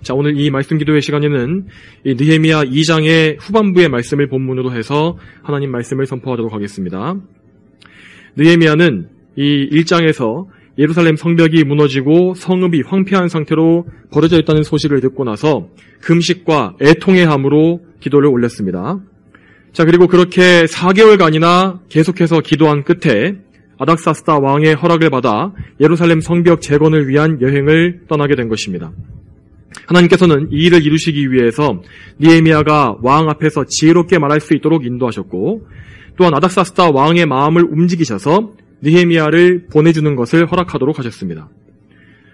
자, 오늘 이 말씀 기도회 시간에는 이 느헤미야 2장의 후반부의 말씀을 본문으로 해서 하나님 말씀을 선포하도록 하겠습니다. 느헤미야는 이 1장에서 예루살렘 성벽이 무너지고 성읍이 황폐한 상태로 버려져 있다는 소식을 듣고 나서 금식과 애통의 함으로 기도를 올렸습니다. 자, 그리고 그렇게 4개월간이나 계속해서 기도한 끝에 아닥사스다 왕의 허락을 받아 예루살렘 성벽 재건을 위한 여행을 떠나게 된 것입니다. 하나님께서는 이 일을 이루시기 위해서 느헤미야가 왕 앞에서 지혜롭게 말할 수 있도록 인도하셨고, 또한 아닥사스다 왕의 마음을 움직이셔서 느헤미야를 보내주는 것을 허락하도록 하셨습니다.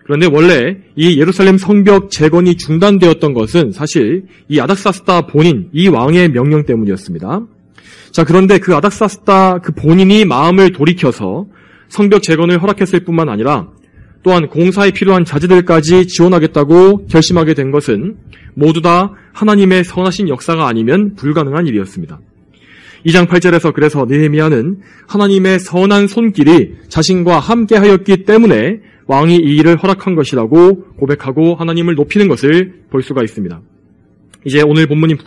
그런데 원래 이 예루살렘 성벽 재건이 중단되었던 것은 사실 이 아닥사스다 본인, 이 왕의 명령 때문이었습니다. 자, 그런데 그 아닥사스다 그 본인이 마음을 돌이켜서 성벽 재건을 허락했을 뿐만 아니라 또한 공사에 필요한 자재들까지 지원하겠다고 결심하게 된 것은 모두 다 하나님의 선하신 역사가 아니면 불가능한 일이었습니다. 2장 8절에서 그래서 느헤미야는 하나님의 선한 손길이 자신과 함께 하였기 때문에 왕이 이 일을 허락한 것이라고 고백하고 하나님을 높이는 것을 볼 수가 있습니다. 이제 오늘 본문인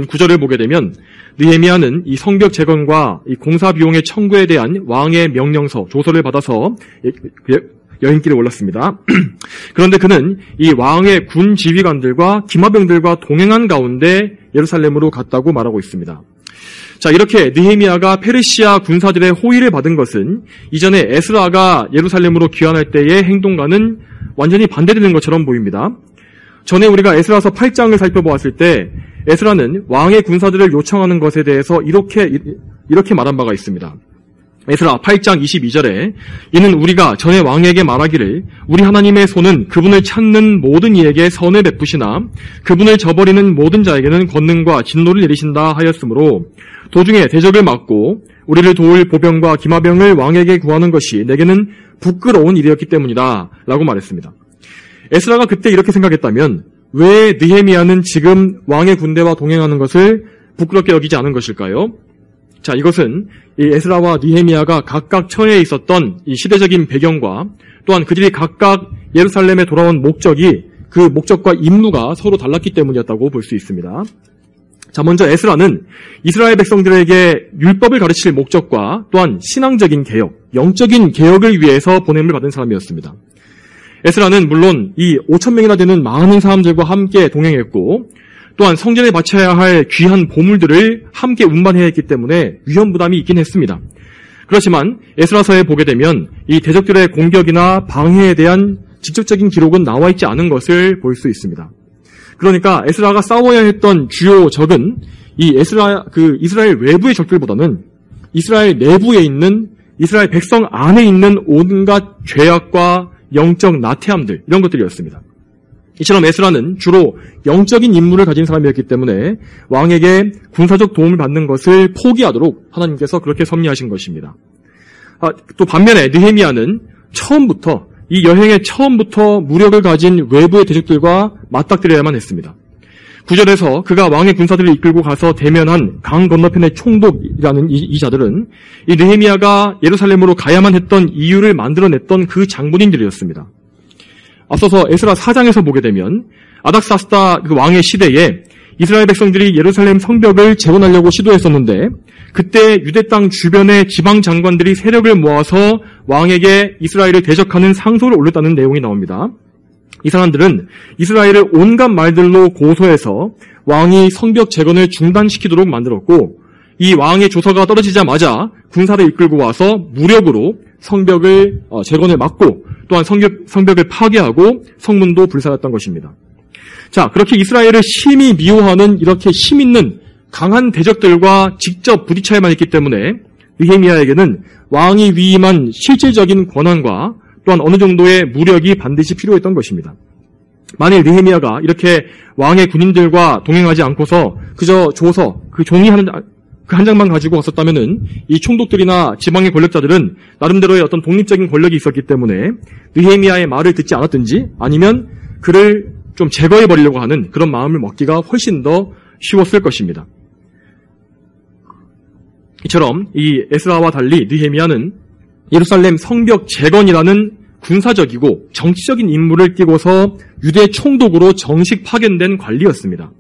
9절을 보게 되면 느헤미야는 이 성벽 재건과 이 공사 비용의 청구에 대한 왕의 명령서, 조서를 받아서 여행길에 올랐습니다. 그런데 그는 이 왕의 군 지휘관들과 기마병들과 동행한 가운데 예루살렘으로 갔다고 말하고 있습니다. 자, 이렇게 느헤미야가 페르시아 군사들의 호의를 받은 것은 이전에 에스라가 예루살렘으로 귀환할 때의 행동과는 완전히 반대되는 것처럼 보입니다. 전에 우리가 에스라서 8장을 살펴보았을 때 에스라는 왕의 군사들을 요청하는 것에 대해서 이렇게 말한 바가 있습니다. 에스라 8장 22절에 이는 우리가 전에 왕에게 말하기를 우리 하나님의 손은 그분을 찾는 모든 이에게 선을 베푸시나 그분을 저버리는 모든 자에게는 권능과 진노를 내리신다 하였으므로 도중에 대적을 막고 우리를 도울 보병과 기마병을 왕에게 구하는 것이 내게는 부끄러운 일이었기 때문이다 라고 말했습니다. 에스라가 그때 이렇게 생각했다면 왜 느헤미야는 지금 왕의 군대와 동행하는 것을 부끄럽게 여기지 않은 것일까요? 자, 이것은 이 에스라와 느헤미야가 각각 처해 있었던 이 시대적인 배경과 또한 그들이 각각 예루살렘에 돌아온 목적이 그 목적과 임무가 서로 달랐기 때문이었다고 볼 수 있습니다. 자, 먼저 에스라는 이스라엘 백성들에게 율법을 가르칠 목적과 또한 신앙적인 개혁, 영적인 개혁을 위해서 보냄을 받은 사람이었습니다. 에스라는 물론 이 5,000명이나 되는 많은 사람들과 함께 동행했고 또한 성전에 바쳐야 할 귀한 보물들을 함께 운반해야 했기 때문에 위험 부담이 있긴 했습니다. 그렇지만 에스라서에 보게 되면 이 대적들의 공격이나 방해에 대한 직접적인 기록은 나와 있지 않은 것을 볼 수 있습니다. 그러니까 에스라가 싸워야 했던 주요 적은 이 이스라엘 외부의 적들보다는 이스라엘 내부에 있는 이스라엘 백성 안에 있는 온갖 죄악과 영적 나태함들, 이런 것들이었습니다. 이처럼 에스라는 주로 영적인 임무를 가진 사람이었기 때문에 왕에게 군사적 도움을 받는 것을 포기하도록 하나님께서 그렇게 섭리하신 것입니다. 또 반면에 느헤미야는 이 여행의 처음부터 무력을 가진 외부의 대적들과 맞닥뜨려야만 했습니다. 9절에서 그가 왕의 군사들을 이끌고 가서 대면한 강 건너편의 총독이라는 이 자들은 이 느헤미야가 예루살렘으로 가야만 했던 이유를 만들어냈던 그 장군인들이었습니다. 앞서서 에스라 4장에서 보게 되면 아닥사스다 그 왕의 시대에 이스라엘 백성들이 예루살렘 성벽을 재건하려고 시도했었는데 그때 유대 땅 주변의 지방 장관들이 세력을 모아서 왕에게 이스라엘을 대적하는 상소를 올렸다는 내용이 나옵니다. 이 사람들은 이스라엘을 온갖 말들로 고소해서 왕이 성벽 재건을 중단시키도록 만들었고 이 왕의 조서가 떨어지자마자 군사를 이끌고 와서 무력으로 성벽을 재건을 막고 또한 성벽을 파괴하고 성문도 불살랐던 것입니다. 자, 그렇게 이스라엘을 심히 미워하는 이렇게 힘 있는 강한 대적들과 직접 부딪혀야만 했기 때문에 느헤미야에게는 왕이 위임한 실질적인 권한과 또한 어느 정도의 무력이 반드시 필요했던 것입니다. 만일 느헤미야가 이렇게 왕의 군인들과 동행하지 않고서 그저 조서, 그 종이 한 장만 가지고 갔었다면은 이 총독들이나 지방의 권력자들은 나름대로의 어떤 독립적인 권력이 있었기 때문에 느헤미야의 말을 듣지 않았든지 아니면 그를 좀 제거해버리려고 하는 그런 마음을 먹기가 훨씬 더 쉬웠을 것입니다. 이처럼 이 에스라와 달리 느헤미야는 예루살렘 성벽 재건이라는 군사적이고 정치적인 임무를 띠고서 유대 총독으로 정식 파견된 관리였습니다.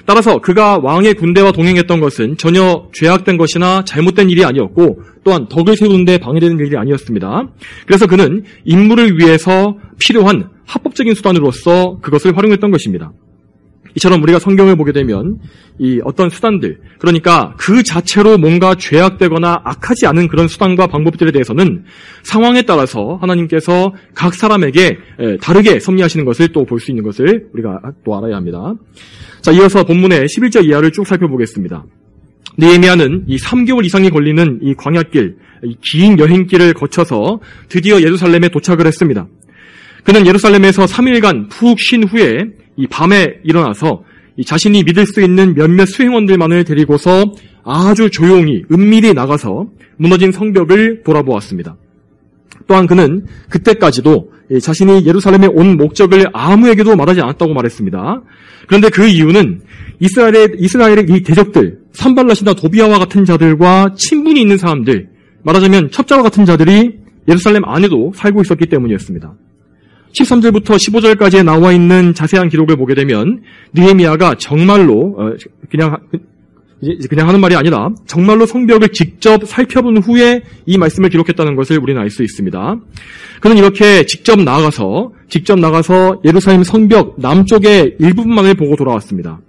따라서 그가 왕의 군대와 동행했던 것은 전혀 죄악된 것이나 잘못된 일이 아니었고 또한 덕을 세우는 데 방해되는 일이 아니었습니다. 그래서 그는 임무를 위해서 필요한 합법적인 수단으로서 그것을 활용했던 것입니다. 이처럼 우리가 성경을 보게 되면 이 어떤 수단들, 그러니까 그 자체로 뭔가 죄악되거나 악하지 않은 그런 수단과 방법들에 대해서는 상황에 따라서 하나님께서 각 사람에게 다르게 섭리하시는 것을 또 볼 수 있는 것을 우리가 또 알아야 합니다. 자, 이어서 본문의 11절 이하를 쭉 살펴보겠습니다. 느헤미야는 이 3개월 이상이 걸리는 이 광야길, 이 긴 여행길을 거쳐서 드디어 예루살렘에 도착을 했습니다. 그는 예루살렘에서 3일간 푹 쉰 후에 이 밤에 일어나서 이 자신이 믿을 수 있는 몇몇 수행원들만을 데리고서 아주 조용히 은밀히 나가서 무너진 성벽을 돌아보았습니다. 또한 그는 그때까지도 자신이 예루살렘에 온 목적을 아무에게도 말하지 않았다고 말했습니다. 그런데 그 이유는 이스라엘의 이 대적들, 산발랏이나 도비아와 같은 자들과 친분이 있는 사람들, 말하자면 첩자와 같은 자들이 예루살렘 안에도 살고 있었기 때문이었습니다. 13절부터 15절까지에 나와 있는 자세한 기록을 보게 되면 느헤미야가 정말로 그냥 하는 말이 아니라 정말로 성벽을 직접 살펴본 후에 이 말씀을 기록했다는 것을 우리는 알 수 있습니다. 그는 이렇게 직접 나가서 예루살렘 성벽 남쪽의 일부분만을 보고 돌아왔습니다.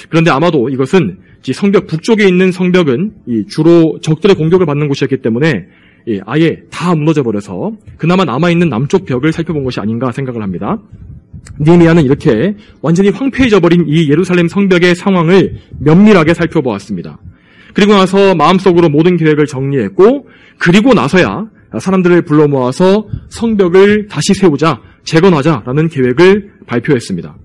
그런데 아마도 이것은 성벽 북쪽에 있는 성벽은 주로 적들의 공격을 받는 곳이었기 때문에 아예 다 무너져버려서 그나마 남아있는 남쪽 벽을 살펴본 것이 아닌가 생각을 합니다. 느헤미야는 이렇게 완전히 황폐해져버린 이 예루살렘 성벽의 상황을 면밀하게 살펴보았습니다. 그리고 나서 마음속으로 모든 계획을 정리했고, 그리고 나서야 사람들을 불러 모아서 성벽을 다시 세우자, 재건하자라는 계획을 발표했습니다.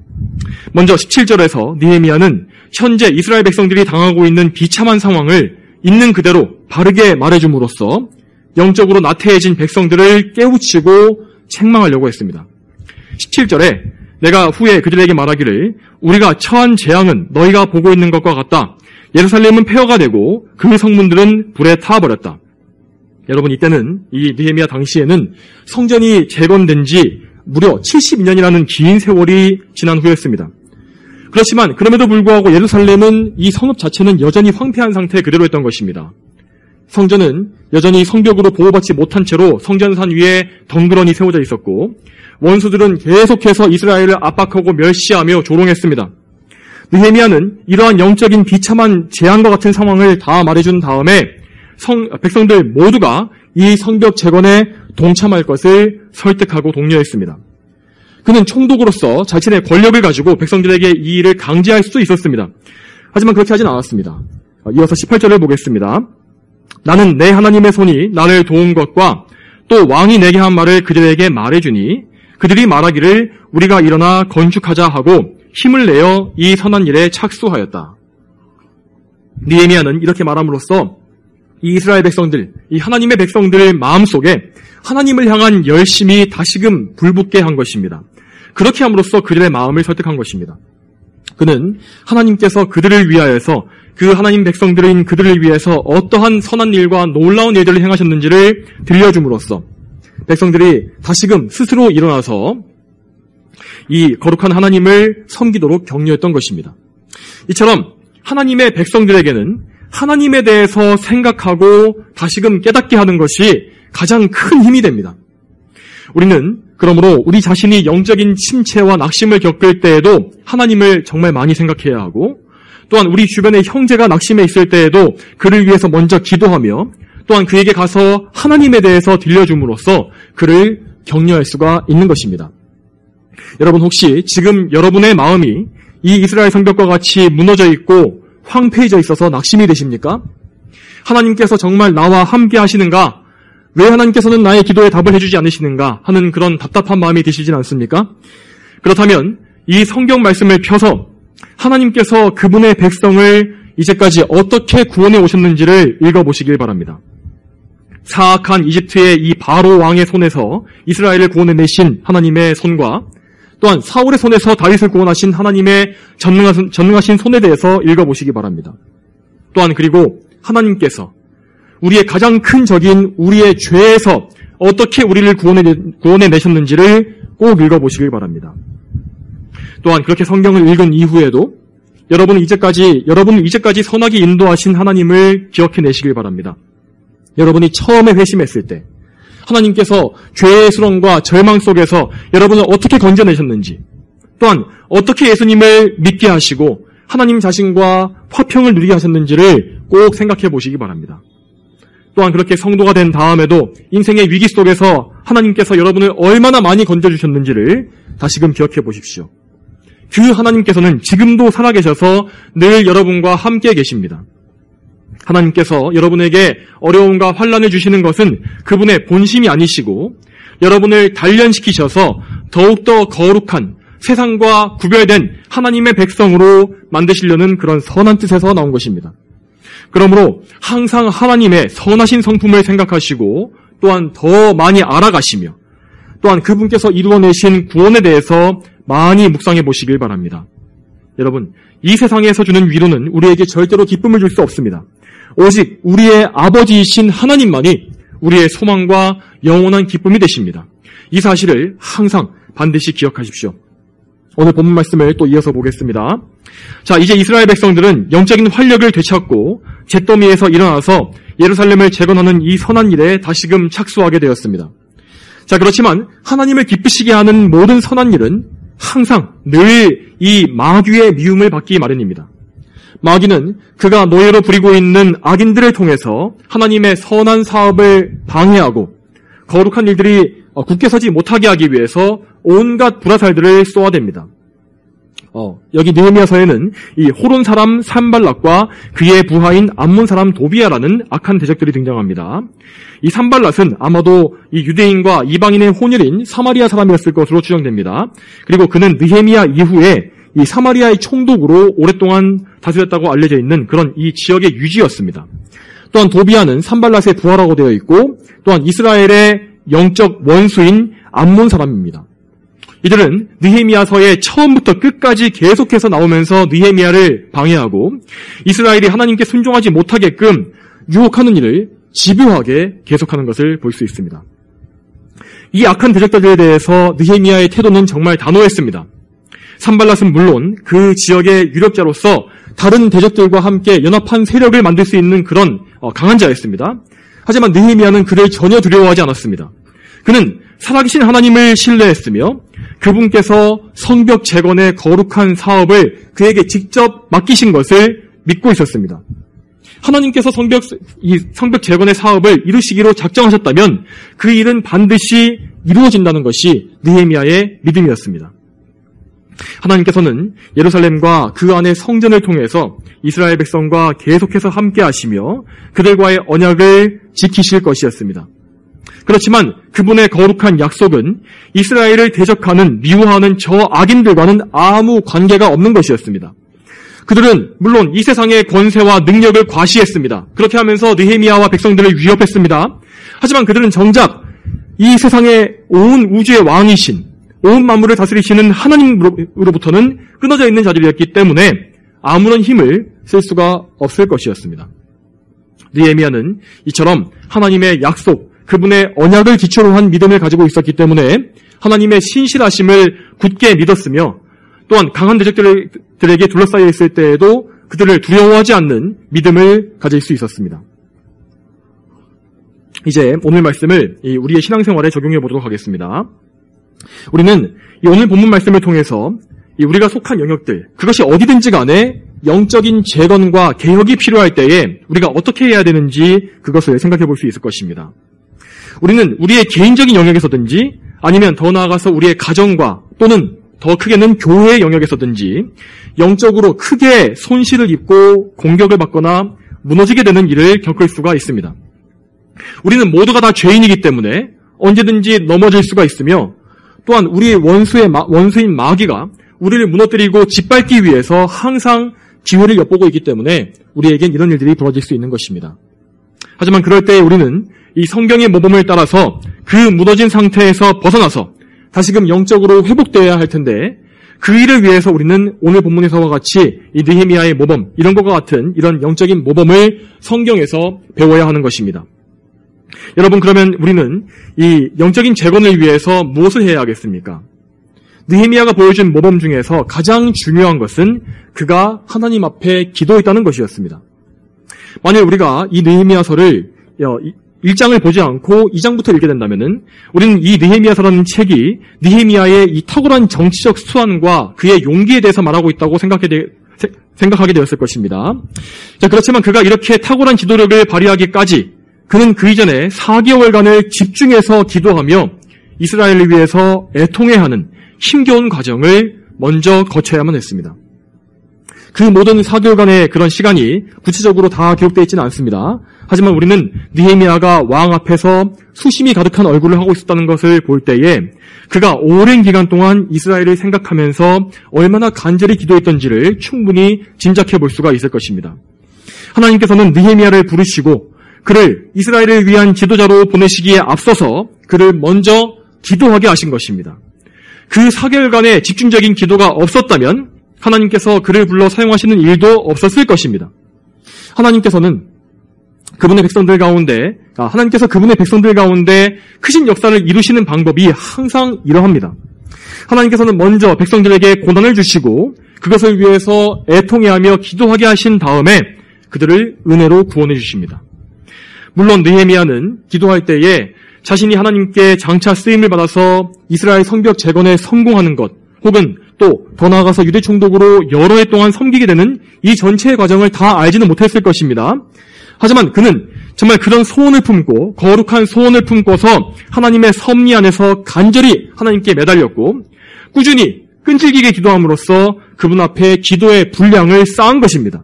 먼저 17절에서 느헤미야는 현재 이스라엘 백성들이 당하고 있는 비참한 상황을 있는 그대로 바르게 말해줌으로써 영적으로 나태해진 백성들을 깨우치고 책망하려고 했습니다. 17절에 내가 후에 그들에게 말하기를 우리가 처한 재앙은 너희가 보고 있는 것과 같다. 예루살렘은 폐허가 되고 그 성문들은 불에 타버렸다. 여러분, 이때는 이 느헤미야 당시에는 성전이 재건된 지 무려 72년이라는 긴 세월이 지난 후였습니다. 그렇지만 그럼에도 불구하고 예루살렘은 이 성읍 자체는 여전히 황폐한 상태 그대로였던 것입니다. 성전은 여전히 성벽으로 보호받지 못한 채로 성전산 위에 덩그러니 세워져 있었고 원수들은 계속해서 이스라엘을 압박하고 멸시하며 조롱했습니다. 느헤미야는 이러한 영적인 비참한 재앙과 같은 상황을 다 말해준 다음에 백성들 모두가 이 성벽 재건에 동참할 것을 설득하고 독려했습니다. 그는 총독으로서 자신의 권력을 가지고 백성들에게 이 일을 강제할 수도 있었습니다. 하지만 그렇게 하진 않았습니다. 이어서 18절을 보겠습니다. 나는 내 하나님의 손이 나를 도운 것과 또 왕이 내게 한 말을 그들에게 말해주니 그들이 말하기를 우리가 일어나 건축하자 하고 힘을 내어 이 선한 일에 착수하였다. 느헤미야는 이렇게 말함으로써 이 이스라엘 백성들, 이 하나님의 백성들 마음속에 하나님을 향한 열심이 다시금 불붙게 한 것입니다. 그렇게 함으로써 그들의 마음을 설득한 것입니다. 그는 하나님께서 그들을 위하여서 그 하나님 백성들인 그들을 위해서 어떠한 선한 일과 놀라운 일들을 행하셨는지를 들려줌으로써 백성들이 다시금 스스로 일어나서 이 거룩한 하나님을 섬기도록 격려했던 것입니다. 이처럼 하나님의 백성들에게는 하나님에 대해서 생각하고 다시금 깨닫게 하는 것이 가장 큰 힘이 됩니다. 우리는 그러므로 우리 자신이 영적인 침체와 낙심을 겪을 때에도 하나님을 정말 많이 생각해야 하고 또한 우리 주변의 형제가 낙심해 있을 때에도 그를 위해서 먼저 기도하며 또한 그에게 가서 하나님에 대해서 들려줌으로써 그를 격려할 수가 있는 것입니다. 여러분, 혹시 지금 여러분의 마음이 이 이스라엘 성벽과 같이 무너져 있고 황폐해져 있어서 낙심이 되십니까? 하나님께서 정말 나와 함께 하시는가? 왜 하나님께서는 나의 기도에 답을 해주지 않으시는가? 하는 그런 답답한 마음이 드시진 않습니까? 그렇다면 이 성경 말씀을 펴서 하나님께서 그분의 백성을 이제까지 어떻게 구원해 오셨는지를 읽어보시길 바랍니다. 사악한 이집트의 이 바로 왕의 손에서 이스라엘을 구원해내신 하나님의 손과 또한 사울의 손에서 다윗을 구원하신 하나님의 전능하신 손에 대해서 읽어보시기 바랍니다. 또한 그리고 하나님께서 우리의 가장 큰 적인 우리의 죄에서 어떻게 우리를 구원해내셨는지를 꼭 읽어보시길 바랍니다. 또한 그렇게 성경을 읽은 이후에도 여러분은 이제까지 선하게 인도하신 하나님을 기억해내시길 바랍니다. 여러분이 처음에 회심했을 때 하나님께서 죄의 수렁과 절망 속에서 여러분을 어떻게 건져내셨는지, 또한 어떻게 예수님을 믿게 하시고 하나님 자신과 화평을 누리게 하셨는지를 꼭 생각해 보시기 바랍니다. 또한 그렇게 성도가 된 다음에도 인생의 위기 속에서 하나님께서 여러분을 얼마나 많이 건져주셨는지를 다시금 기억해 보십시오. 그 하나님께서는 지금도 살아계셔서 늘 여러분과 함께 계십니다. 하나님께서 여러분에게 어려움과 환난을 주시는 것은 그분의 본심이 아니시고 여러분을 단련시키셔서 더욱더 거룩한 세상과 구별된 하나님의 백성으로 만드시려는 그런 선한 뜻에서 나온 것입니다. 그러므로 항상 하나님의 선하신 성품을 생각하시고 또한 더 많이 알아가시며 또한 그분께서 이루어내신 구원에 대해서 많이 묵상해 보시길 바랍니다. 여러분, 이 세상에서 주는 위로는 우리에게 절대로 기쁨을 줄 수 없습니다. 오직 우리의 아버지이신 하나님만이 우리의 소망과 영원한 기쁨이 되십니다. 이 사실을 항상 반드시 기억하십시오. 오늘 본문 말씀을 또 이어서 보겠습니다. 자, 이제 이스라엘 백성들은 영적인 활력을 되찾고 잿더미에서 일어나서 예루살렘을 재건하는 이 선한 일에 다시금 착수하게 되었습니다. 자, 그렇지만 하나님을 기쁘시게 하는 모든 선한 일은 항상 늘 이 마귀의 미움을 받기 마련입니다. 마귀는 그가 노예로 부리고 있는 악인들을 통해서 하나님의 선한 사업을 방해하고 거룩한 일들이 굳게 서지 못하게 하기 위해서 온갖 불화살들을 쏘아댑니다. 여기 느헤미야서에는 이 호론 사람 산발랏과 그의 부하인 암몬 사람 도비야라는 악한 대적들이 등장합니다. 이 산발랏은 아마도 이 유대인과 이방인의 혼혈인 사마리아 사람이었을 것으로 추정됩니다. 그리고 그는 느헤미야 이후에 이 사마리아의 총독으로 오랫동안 다스렸다고 알려져 있는 그런 이 지역의 유지였습니다. 또한 도비야는 산발랏의 부하라고 되어 있고 또한 이스라엘의 영적 원수인 암몬 사람입니다. 이들은 느헤미야서의 처음부터 끝까지 계속해서 나오면서 느헤미야를 방해하고 이스라엘이 하나님께 순종하지 못하게끔 유혹하는 일을 집요하게 계속하는 것을 볼 수 있습니다. 이 악한 대적들에 대해서 느헤미야의 태도는 정말 단호했습니다. 산발랏은 물론 그 지역의 유력자로서 다른 대적들과 함께 연합한 세력을 만들 수 있는 그런 강한 자였습니다. 하지만 느헤미야는 그를 전혀 두려워하지 않았습니다. 그는 살아계신 하나님을 신뢰했으며 그분께서 성벽 재건의 거룩한 사업을 그에게 직접 맡기신 것을 믿고 있었습니다. 하나님께서 성벽 재건의 사업을 이루시기로 작정하셨다면 그 일은 반드시 이루어진다는 것이 느헤미야의 믿음이었습니다. 하나님께서는 예루살렘과 그 안의 성전을 통해서 이스라엘 백성과 계속해서 함께 하시며 그들과의 언약을 지키실 것이었습니다. 그렇지만 그분의 거룩한 약속은 이스라엘을 대적하는 미워하는 저 악인들과는 아무 관계가 없는 것이었습니다. 그들은 물론 이 세상의 권세와 능력을 과시했습니다. 그렇게 하면서 느헤미야와 백성들을 위협했습니다. 하지만 그들은 정작 이 세상의 온 우주의 왕이신 온 만물을 다스리시는 하나님으로부터는 끊어져 있는 자들이었기 때문에 아무런 힘을 쓸 수가 없을 것이었습니다. 느헤미야는 이처럼 하나님의 약속, 그분의 언약을 기초로 한 믿음을 가지고 있었기 때문에 하나님의 신실하심을 굳게 믿었으며 또한 강한 대적들에게 둘러싸여 있을 때에도 그들을 두려워하지 않는 믿음을 가질 수 있었습니다. 이제 오늘 말씀을 우리의 신앙생활에 적용해 보도록 하겠습니다. 우리는 이 오늘 본문 말씀을 통해서 우리가 속한 영역들, 그것이 어디든지 간에 영적인 재건과 개혁이 필요할 때에 우리가 어떻게 해야 되는지 그것을 생각해 볼 수 있을 것입니다. 우리는 우리의 개인적인 영역에서든지 아니면 더 나아가서 우리의 가정과 또는 더 크게는 교회의 영역에서든지 영적으로 크게 손실을 입고 공격을 받거나 무너지게 되는 일을 겪을 수가 있습니다. 우리는 모두가 다 죄인이기 때문에 언제든지 넘어질 수가 있으며 또한 우리의 원수인 마귀가 우리를 무너뜨리고 짓밟기 위해서 항상 기회를 엿보고 있기 때문에 우리에겐 이런 일들이 벌어질 수 있는 것입니다. 하지만 그럴 때 우리는 이 성경의 모범을 따라서 그 무너진 상태에서 벗어나서 다시금 영적으로 회복되어야 할 텐데 그 일을 위해서 우리는 오늘 본문에서와 같이 이 느헤미야의 모범, 이런 것과 같은 이런 영적인 모범을 성경에서 배워야 하는 것입니다. 여러분, 그러면 우리는 이 영적인 재건을 위해서 무엇을 해야 하겠습니까? 느헤미야가 보여준 모범 중에서 가장 중요한 것은 그가 하나님 앞에 기도했다는 것이었습니다. 만일 우리가 이 느헤미야서를 1장을 보지 않고 2장부터 읽게 된다면은 우리는 이 느헤미야서라는 책이 느헤미야의 이 탁월한 정치적 수완과 그의 용기에 대해서 말하고 있다고 생각하게 되었을 것입니다. 자, 그렇지만 그가 이렇게 탁월한 지도력을 발휘하기까지 그는 그 이전에 4개월간을 집중해서 기도하며 이스라엘을 위해서 애통해하는 힘겨운 과정을 먼저 거쳐야만 했습니다. 그 모든 4개월간의 그런 시간이 구체적으로 다 기록되어 있지는 않습니다. 하지만 우리는 느헤미야가 왕 앞에서 수심이 가득한 얼굴을 하고 있었다는 것을 볼 때에 그가 오랜 기간 동안 이스라엘을 생각하면서 얼마나 간절히 기도했던지를 충분히 짐작해 볼 수가 있을 것입니다. 하나님께서는 느헤미야를 부르시고 그를 이스라엘을 위한 지도자로 보내시기에 앞서서 그를 먼저 기도하게 하신 것입니다. 그 4개월간의 집중적인 기도가 없었다면 하나님께서 그를 불러 사용하시는 일도 없었을 것입니다. 하나님께서 그분의 백성들 가운데 크신 역사를 이루시는 방법이 항상 이러합니다. 하나님께서는 먼저 백성들에게 고난을 주시고 그것을 위해서 애통해하며 기도하게 하신 다음에 그들을 은혜로 구원해 주십니다. 물론 느헤미야는 기도할 때에 자신이 하나님께 장차 쓰임을 받아서 이스라엘 성벽 재건에 성공하는 것, 혹은 또 더 나아가서 유대 총독으로 여러 해 동안 섬기게 되는 이 전체의 과정을 다 알지는 못했을 것입니다. 하지만 그는 정말 그런 소원을 품고 거룩한 소원을 품고서 하나님의 섭리 안에서 간절히 하나님께 매달렸고 꾸준히 끈질기게 기도함으로써 그분 앞에 기도의 분량을 쌓은 것입니다.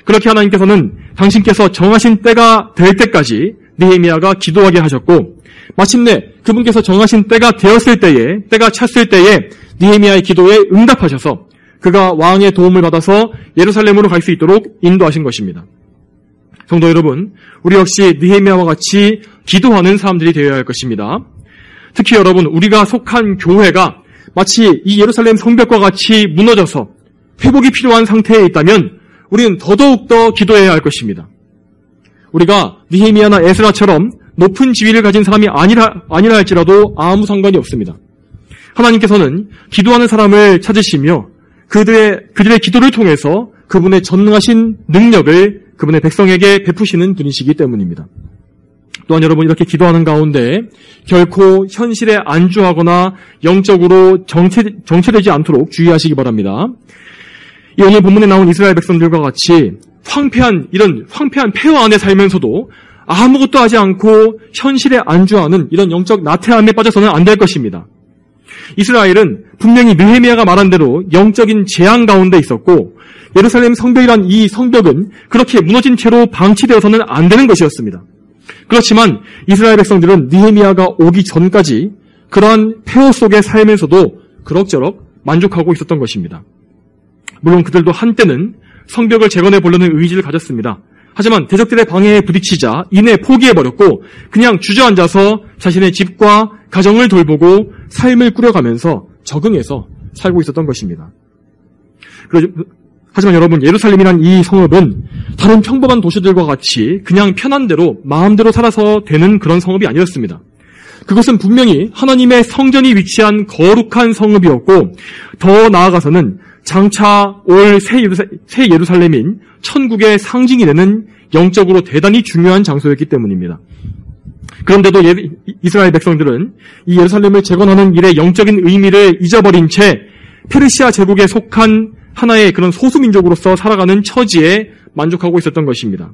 그렇게 하나님께서는 당신께서 정하신 때가 될 때까지 느헤미야가 기도하게 하셨고 마침내 그분께서 정하신 때가 되었을 때에, 때가 찼을 때에 느헤미야의 기도에 응답하셔서 그가 왕의 도움을 받아서 예루살렘으로 갈 수 있도록 인도하신 것입니다. 성도 여러분, 우리 역시 느헤미야와 같이 기도하는 사람들이 되어야 할 것입니다. 특히 여러분, 우리가 속한 교회가 마치 이 예루살렘 성벽과 같이 무너져서 회복이 필요한 상태에 있다면 우리는 더더욱더 기도해야 할 것입니다. 우리가 느헤미야나 에스라처럼 높은 지위를 가진 사람이 아니라 할지라도 아무 상관이 없습니다. 하나님께서는 기도하는 사람을 찾으시며 그들의 기도를 통해서 그분의 전능하신 능력을 그분의 백성에게 베푸시는 분이시기 때문입니다. 또한 여러분, 이렇게 기도하는 가운데 결코 현실에 안주하거나 영적으로 정체되지 않도록 주의하시기 바랍니다. 이 오늘 본문에 나온 이스라엘 백성들과 같이 이런 황폐한 폐허 안에 살면서도 아무것도 하지 않고 현실에 안주하는 이런 영적 나태함에 빠져서는 안 될 것입니다. 이스라엘은 분명히 느헤미야가 말한 대로 영적인 재앙 가운데 있었고 예루살렘 성벽이란 이 성벽은 그렇게 무너진 채로 방치되어서는 안 되는 것이었습니다. 그렇지만 이스라엘 백성들은 느헤미야가 오기 전까지 그러한 폐허 속에 살면서도 그럭저럭 만족하고 있었던 것입니다. 물론 그들도 한때는 성벽을 재건해 보려는 의지를 가졌습니다. 하지만 대적들의 방해에 부딪히자 이내 포기해버렸고 그냥 주저앉아서 자신의 집과 가정을 돌보고 삶을 꾸려가면서 적응해서 살고 있었던 것입니다. 하지만 여러분, 예루살렘이란 이 성읍은 다른 평범한 도시들과 같이 그냥 편한 대로 마음대로 살아서 되는 그런 성읍이 아니었습니다. 그것은 분명히 하나님의 성전이 위치한 거룩한 성읍이었고 더 나아가서는 장차 올 새 예루살렘인 천국의 상징이 되는 영적으로 대단히 중요한 장소였기 때문입니다. 그런데도 이스라엘 백성들은 이 예루살렘을 재건하는 일의 영적인 의미를 잊어버린 채 페르시아 제국에 속한 하나의 그런 소수민족으로서 살아가는 처지에 만족하고 있었던 것입니다.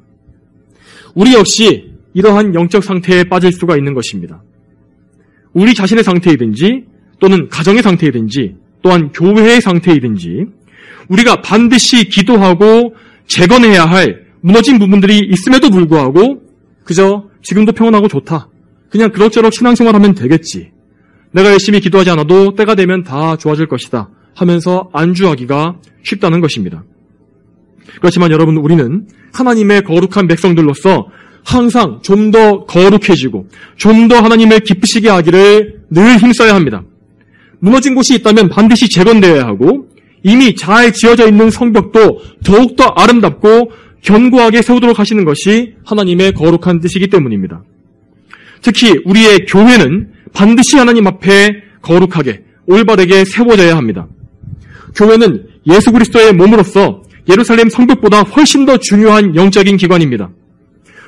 우리 역시 이러한 영적 상태에 빠질 수가 있는 것입니다. 우리 자신의 상태이든지 또는 가정의 상태이든지 또한 교회의 상태이든지 우리가 반드시 기도하고 재건해야 할 무너진 부분들이 있음에도 불구하고 그저 지금도 평온하고 좋다. 그냥 그럭저럭 신앙생활하면 되겠지. 내가 열심히 기도하지 않아도 때가 되면 다 좋아질 것이다 하면서 안주하기가 쉽다는 것입니다. 그렇지만 여러분, 우리는 하나님의 거룩한 백성들로서 항상 좀 더 거룩해지고 좀 더 하나님을 기쁘시게 하기를 늘 힘써야 합니다. 무너진 곳이 있다면 반드시 재건되어야 하고 이미 잘 지어져 있는 성벽도 더욱더 아름답고 견고하게 세우도록 하시는 것이 하나님의 거룩한 뜻이기 때문입니다. 특히 우리의 교회는 반드시 하나님 앞에 거룩하게 올바르게 세워져야 합니다. 교회는 예수 그리스도의 몸으로서 예루살렘 성벽보다 훨씬 더 중요한 영적인 기관입니다.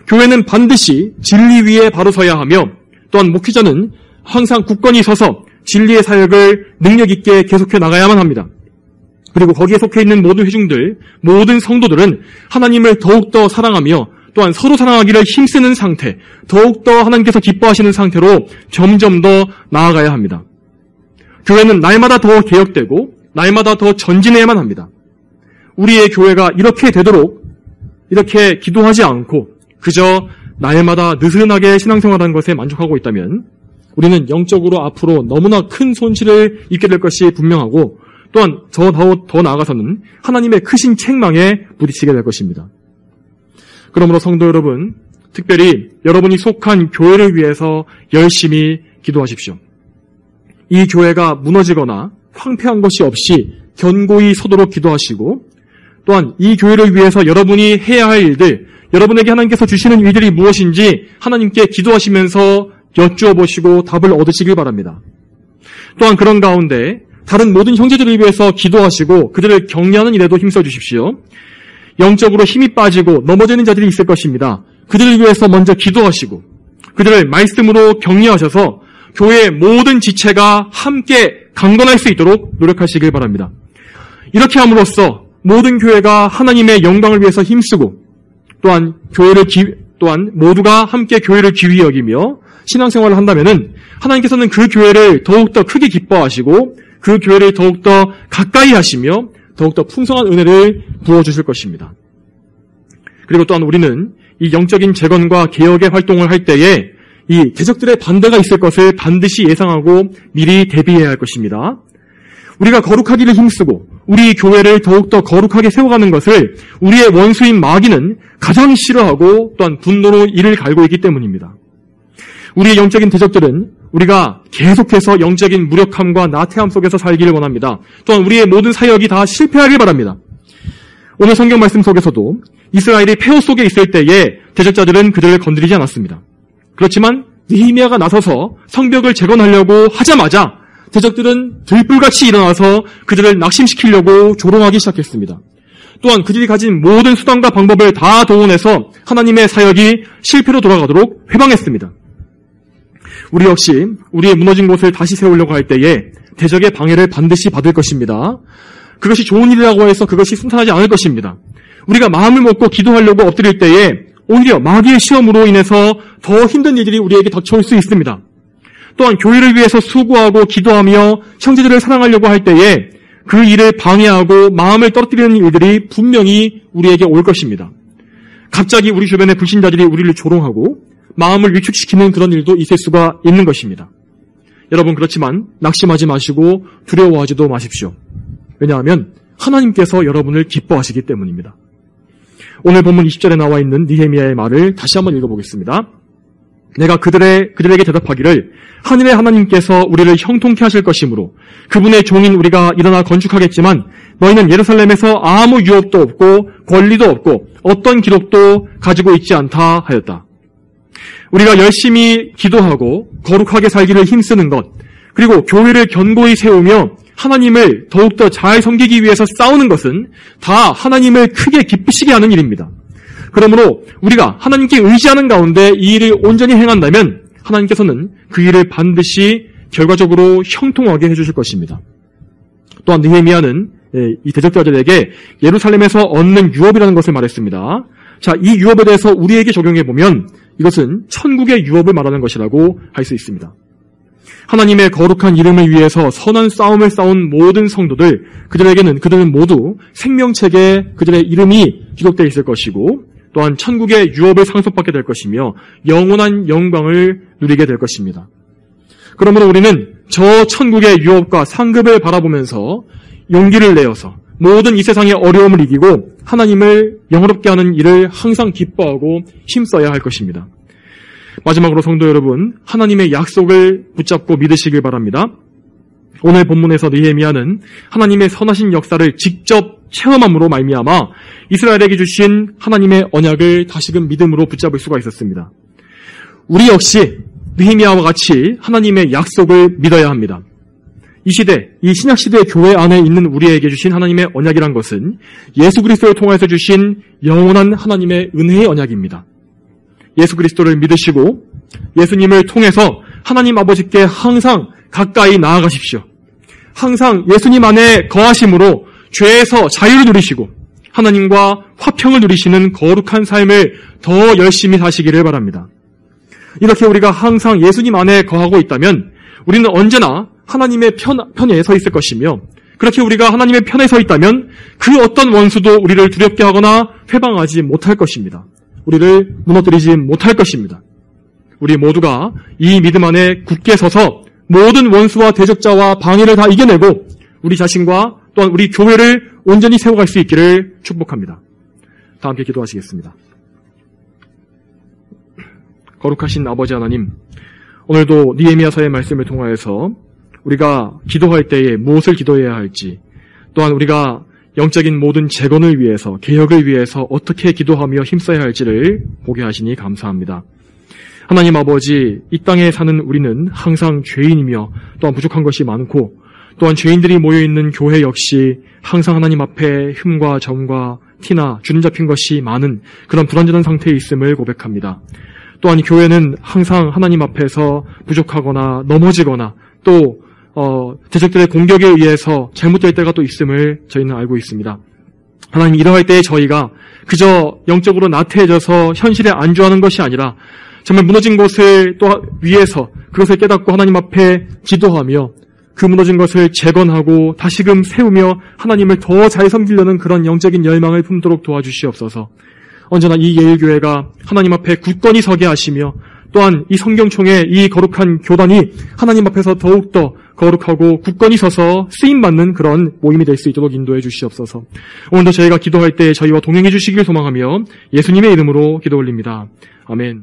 교회는 반드시 진리 위에 바로 서야 하며 또한 목회자는 항상 굳건히 서서 진리의 사역을 능력 있게 계속해 나가야만 합니다. 그리고 거기에 속해 있는 모든 회중들, 모든 성도들은 하나님을 더욱더 사랑하며 또한 서로 사랑하기를 힘쓰는 상태, 더욱더 하나님께서 기뻐하시는 상태로 점점 더 나아가야 합니다. 교회는 날마다 더 개혁되고 날마다 더 전진해야만 합니다. 우리의 교회가 이렇게 되도록 이렇게 기도하지 않고 그저 날마다 느슨하게 신앙생활하는 것에 만족하고 있다면 우리는 영적으로 앞으로 너무나 큰 손실을 입게 될 것이 분명하고 또한 더 나아가서는 하나님의 크신 책망에 부딪히게 될 것입니다. 그러므로 성도 여러분, 특별히 여러분이 속한 교회를 위해서 열심히 기도하십시오. 이 교회가 무너지거나 황폐한 것이 없이 견고히 서도록 기도하시고 또한 이 교회를 위해서 여러분이 해야 할 일들, 여러분에게 하나님께서 주시는 일들이 무엇인지 하나님께 기도하시면서 여쭈어 보시고 답을 얻으시길 바랍니다. 또한 그런 가운데 다른 모든 형제들을 위해서 기도하시고 그들을 격려하는 일에도 힘써 주십시오. 영적으로 힘이 빠지고 넘어지는 자들이 있을 것입니다. 그들을 위해서 먼저 기도하시고 그들을 말씀으로 격려하셔서 교회의 모든 지체가 함께 강건할 수 있도록 노력하시길 바랍니다. 이렇게 함으로써 모든 교회가 하나님의 영광을 위해서 힘쓰고 또한 모두가 함께 교회를 귀히 여기며 신앙생활을 한다면은 하나님께서는 그 교회를 더욱더 크게 기뻐하시고 그 교회를 더욱더 가까이 하시며 더욱더 풍성한 은혜를 부어주실 것입니다. 그리고 또한 우리는 이 영적인 재건과 개혁의 활동을 할 때에 이 대적들의 반대가 있을 것을 반드시 예상하고 미리 대비해야 할 것입니다. 우리가 거룩하기를 힘쓰고 우리 교회를 더욱더 거룩하게 세워가는 것을 우리의 원수인 마귀는 가장 싫어하고 또한 분노로 이를 갈고 있기 때문입니다. 우리의 영적인 대적들은 우리가 계속해서 영적인 무력함과 나태함 속에서 살기를 원합니다. 또한 우리의 모든 사역이 다 실패하길 바랍니다. 오늘 성경 말씀 속에서도 이스라엘이 폐허 속에 있을 때에 대적자들은 그들을 건드리지 않았습니다. 그렇지만 느헤미야가 나서서 성벽을 재건하려고 하자마자 대적들은 들불같이 일어나서 그들을 낙심시키려고 조롱하기 시작했습니다. 또한 그들이 가진 모든 수단과 방법을 다 동원해서 하나님의 사역이 실패로 돌아가도록 회방했습니다. 우리 역시 우리의 무너진 곳을 다시 세우려고 할 때에 대적의 방해를 반드시 받을 것입니다. 그것이 좋은 일이라고 해서 그것이 순탄하지 않을 것입니다. 우리가 마음을 먹고 기도하려고 엎드릴 때에 오히려 마귀의 시험으로 인해서 더 힘든 일들이 우리에게 닥쳐올 수 있습니다. 또한 교회를 위해서 수고하고 기도하며 형제들을 사랑하려고 할 때에 그 일을 방해하고 마음을 떨어뜨리는 일들이 분명히 우리에게 올 것입니다. 갑자기 우리 주변의 불신자들이 우리를 조롱하고 마음을 위축시키는 그런 일도 있을 수가 있는 것입니다. 여러분 그렇지만 낙심하지 마시고 두려워하지도 마십시오. 왜냐하면 하나님께서 여러분을 기뻐하시기 때문입니다. 오늘 본문 20절에 나와 있는 느헤미야의 말을 다시 한번 읽어보겠습니다. 내가 그들에게 대답하기를 하늘의 하나님께서 우리를 형통케 하실 것이므로 그분의 종인 우리가 일어나 건축하겠지만 너희는 예루살렘에서 아무 유업도 없고 권리도 없고 어떤 기록도 가지고 있지 않다 하였다. 우리가 열심히 기도하고 거룩하게 살기를 힘쓰는 것, 그리고 교회를 견고히 세우며 하나님을 더욱더 잘 섬기기 위해서 싸우는 것은 다 하나님을 크게 기쁘시게 하는 일입니다. 그러므로 우리가 하나님께 의지하는 가운데 이 일을 온전히 행한다면 하나님께서는 그 일을 반드시 결과적으로 형통하게 해주실 것입니다. 또한 느헤미야는 이 대적자들에게 예루살렘에서 얻는 유업이라는 것을 말했습니다. 자, 이 유업에 대해서 우리에게 적용해보면 이것은 천국의 유업을 말하는 것이라고 할 수 있습니다. 하나님의 거룩한 이름을 위해서 선한 싸움을 싸운 모든 성도들, 그들은 모두 생명책에 그들의 이름이 기록되어 있을 것이고 또한 천국의 유업을 상속받게 될 것이며 영원한 영광을 누리게 될 것입니다. 그러므로 우리는 저 천국의 유업과 상급을 바라보면서 용기를 내어서 모든 이 세상의 어려움을 이기고 하나님을 영화롭게 하는 일을 항상 기뻐하고 힘써야 할 것입니다. 마지막으로 성도 여러분, 하나님의 약속을 붙잡고 믿으시길 바랍니다. 오늘 본문에서 느헤미야는 하나님의 선하신 역사를 직접 체험함으로 말미암아 이스라엘에게 주신 하나님의 언약을 다시금 믿음으로 붙잡을 수가 있었습니다. 우리 역시 느헤미야와 같이 하나님의 약속을 믿어야 합니다. 이 시대, 이 신약시대의 교회 안에 있는 우리에게 주신 하나님의 언약이란 것은 예수 그리스도를 통해서 주신 영원한 하나님의 은혜의 언약입니다. 예수 그리스도를 믿으시고 예수님을 통해서 하나님 아버지께 항상 가까이 나아가십시오. 항상 예수님 안에 거하심으로 죄에서 자유를 누리시고 하나님과 화평을 누리시는 거룩한 삶을 더 열심히 사시기를 바랍니다. 이렇게 우리가 항상 예수님 안에 거하고 있다면 우리는 언제나 하나님의 편에 서 있을 것이며, 그렇게 우리가 하나님의 편에 서 있다면 그 어떤 원수도 우리를 두렵게 하거나 회방하지 못할 것입니다. 우리를 무너뜨리지 못할 것입니다. 우리 모두가 이 믿음 안에 굳게 서서 모든 원수와 대적자와 방해를 다 이겨내고 우리 자신과 또한 우리 교회를 온전히 세워갈 수 있기를 축복합니다. 다 함께 기도하시겠습니다. 거룩하신 아버지 하나님, 오늘도 느헤미야서의 말씀을 통하여서 우리가 기도할 때에 무엇을 기도해야 할지, 또한 우리가 영적인 모든 재건을 위해서, 개혁을 위해서 어떻게 기도하며 힘써야 할지를 보게 하시니 감사합니다. 하나님 아버지, 이 땅에 사는 우리는 항상 죄인이며 또한 부족한 것이 많고, 또한 죄인들이 모여있는 교회 역시 항상 하나님 앞에 흠과 점과 티나 주름 잡힌 것이 많은 그런 불완전한 상태에 있음을 고백합니다. 또한 교회는 항상 하나님 앞에서 부족하거나 넘어지거나 또 대적들의 공격에 의해서 잘못될 때가 또 있음을 저희는 알고 있습니다. 하나님, 이러할 때에 저희가 그저 영적으로 나태해져서 현실에 안주하는 것이 아니라 정말 무너진 것을 또 위해서 그것을 깨닫고 하나님 앞에 기도하며 그 무너진 것을 재건하고 다시금 세우며 하나님을 더 잘 섬기려는 그런 영적인 열망을 품도록 도와주시옵소서. 언제나 이 예일교회가 하나님 앞에 굳건히 서게 하시며 또한 이 성경총의 이 거룩한 교단이 하나님 앞에서 더욱더 거룩하고 굳건히 서서 쓰임받는 그런 모임이 될 수 있도록 인도해 주시옵소서. 오늘도 저희가 기도할 때 저희와 동행해 주시길 소망하며 예수님의 이름으로 기도 올립니다. 아멘.